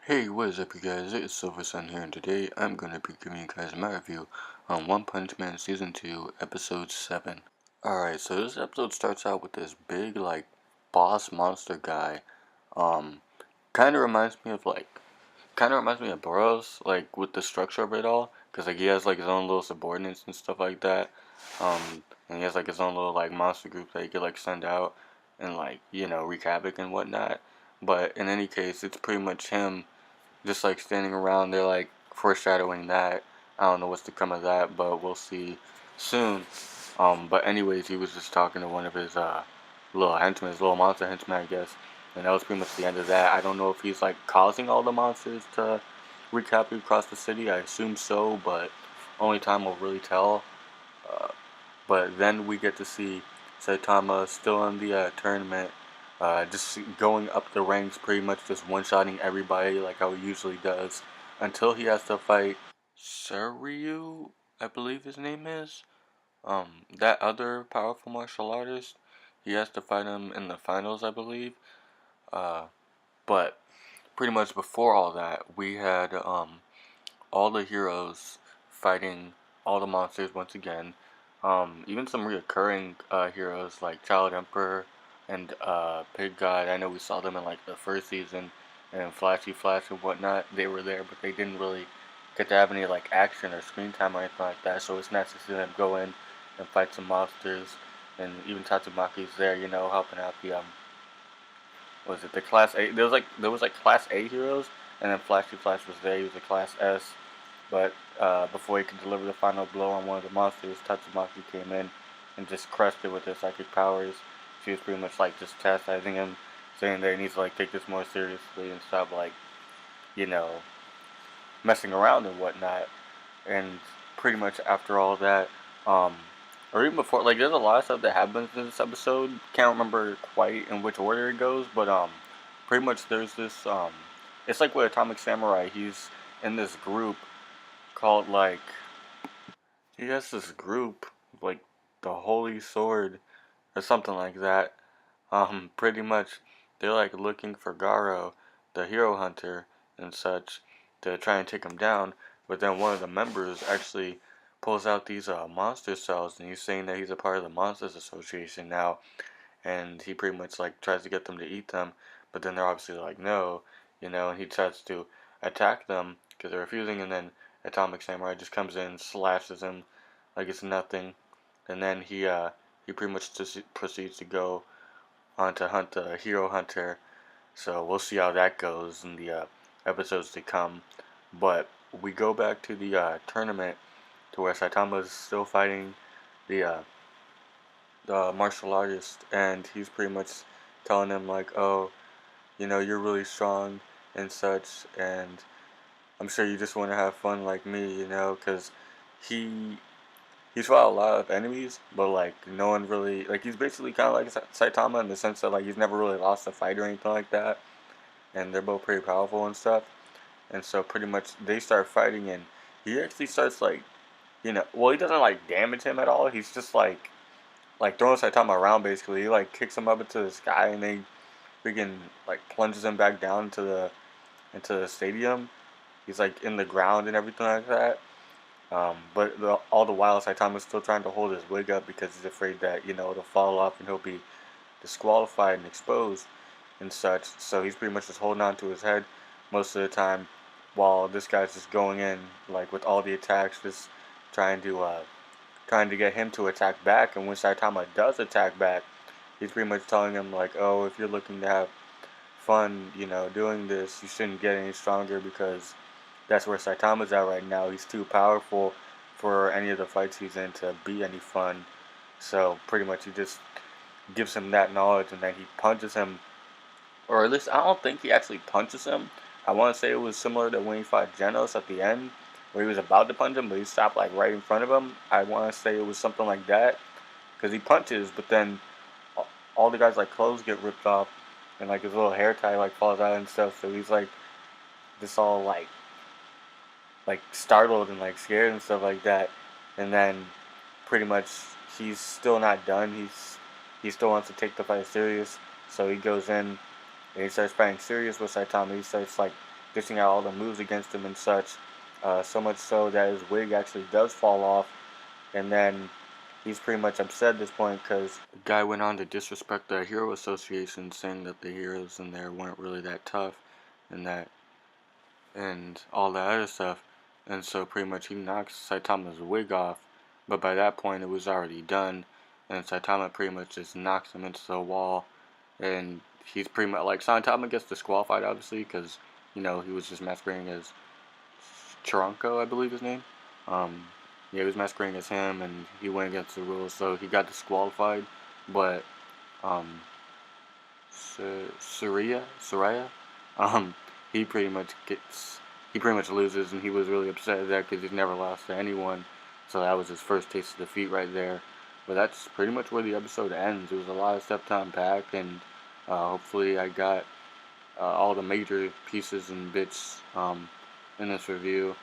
Hey, what is up you guys, it's Silver Sun here, and today I'm going to be giving you guys my review on One Punch Man Season 2, Episode 7. Alright, so this episode starts out with this big, boss monster guy. Kinda reminds me of, Boros, with the structure of it all, because, he has, his own little subordinates and stuff like that. And he has, his own little, monster group that he could, send out and, wreak havoc and whatnot. But in any case, it's pretty much him just standing around there foreshadowing that. I don't know what's to come of that, but we'll see soon. But anyways, he was just talking to one of his little henchmen, his little monster henchmen, I guess. And that was pretty much the end of that. I don't know if he's causing all the monsters to wreak havoc across the city. I assume so, but only time will really tell. Uh, but then we get to see Saitama still in the tournament, just going up the ranks, pretty much just one-shotting everybody like how he usually does, until he has to fight Suryu, I believe his name is. That other powerful martial artist. He has to fight him in the finals, I believe. Uh, but pretty much before all that, we had all the heroes fighting all the monsters once again. Even some reoccurring heroes like Child Emperor and Pig God. I know we saw them in the first season, and Flashy Flash and whatnot. They were there, but they didn't really get to have any action or screen time or anything like that. So it's nice to see them go in and fight some monsters. And even Tatsumaki's there, helping out the was it the Class A? There was Class A heroes, and then Flashy Flash was there. He was a Class S, but before he could deliver the final blow on one of the monsters, Tatsumaki came in and just crushed it with her psychic powers. She was pretty much just chastising him, saying that he needs to take this more seriously and stop you know messing around and whatnot. And pretty much after all that, or even before, there's a lot of stuff that happens in this episode. Can't remember quite in which order it goes, but pretty much there's this it's like with Atomic Samurai. He's in this group called he has this group like the Holy Sword or something like that. Pretty much they're looking for Garo, the hero hunter and such, to try and take him down. But then one of the members actually pulls out these monster cells, and he's saying that he's a part of the Monsters Association now, and he pretty much tries to get them to eat them. But then they're obviously no, and he tries to attack them because they're refusing, and then Atomic Samurai just comes in, slashes him like it's nothing, and then he pretty much just proceeds to go on to hunt the hero hunter. So we'll see how that goes in the episodes to come. But we go back to the tournament to where Saitama's still fighting the martial artist, and he's pretty much telling him oh, you're really strong and such, and I'm sure you just want to have fun like me, because he he's fought a lot of enemies, but no one really he's basically kind of like Saitama in the sense that he's never really lost a fight or anything like that, and they're both pretty powerful and stuff, and so pretty much they start fighting, and he actually starts well, he doesn't damage him at all. He's just throwing Saitama around basically. He kicks him up into the sky, and they freaking plunges him back down into the stadium. He's in the ground and everything like that. But all the while, Saitama's still trying to hold his wig up because he's afraid that it'll fall off and he'll be disqualified and exposed and such. So he's pretty much just holding on to his head most of the time, while this guy's just going in with all the attacks, just trying to get him to attack back. And when Saitama does attack back, he's pretty much telling him oh, if you're looking to have fun, doing this, you shouldn't get any stronger because that's where Saitama's at right now. He's too powerful for any of the fights he's in to be any fun. So pretty much he just gives him that knowledge, and then he punches him, or at least I don't think he actually punches him. I want to say it was similar to when he fought Genos at the end, where he was about to punch him, but he stopped right in front of him. I want to say it was something like that, because he punches, but then all the guys clothes get ripped off, and his little hair tie falls out and stuff. So he's this all startled and scared and stuff like that, and then pretty much he's still not done. He still wants to take the fight serious, so he goes in and he starts fighting serious with Saitama. He starts dishing out all the moves against him and such. So much so that his wig actually does fall off, and then he's pretty much upset at this point because the guy went on to disrespect the Hero Association, saying that the heroes in there weren't really that tough, and that and all that other stuff. And so pretty much he knocks Saitama's wig off, but by that point it was already done, and Saitama pretty much just knocks him into the wall, and he's pretty much like Saitama gets disqualified obviously because he was just masquerading as Chiranko, I believe his name. Um, yeah, he was masquerading as him, and he went against the rules, so he got disqualified. But um, Soraya, um, he pretty much gets, he pretty much loses, and he was really upset at that because he's never lost to anyone. So that was his first taste of defeat right there. But that's pretty much where the episode ends. It was a lot of stuff to unpack, and hopefully I got all the major pieces and bits in this review.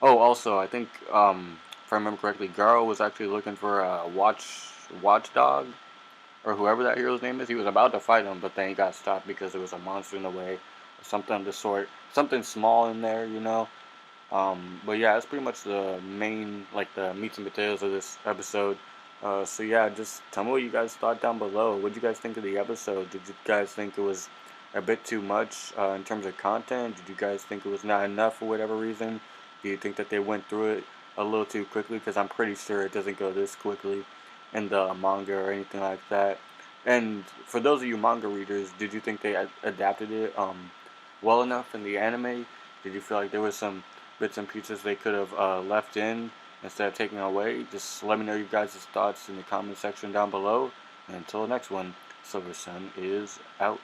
Oh, also, I think if I remember correctly, Garo was actually looking for a watchdog or whoever that hero's name is. He was about to fight him, but then he got stopped because there was a monster in the way, or something of the sort, something small in there. But yeah, that's pretty much the main, like the meats and potatoes of this episode. So yeah, just tell me what you guys thought down below. What did you guys think of the episode? Did you guys think it was a bit too much in terms of content? Did you guys think it was not enough for whatever reason? Do you think that they went through it a little too quickly? Because I'm pretty sure it doesn't go this quickly in the manga or anything like that. And for those of you manga readers, did you think they adapted it well enough in the anime? Did you feel like there was some bits and pieces they could have left in instead of taking away? Just let me know you guys' thoughts in the comment section down below. And until the next one, Silver Sun is out.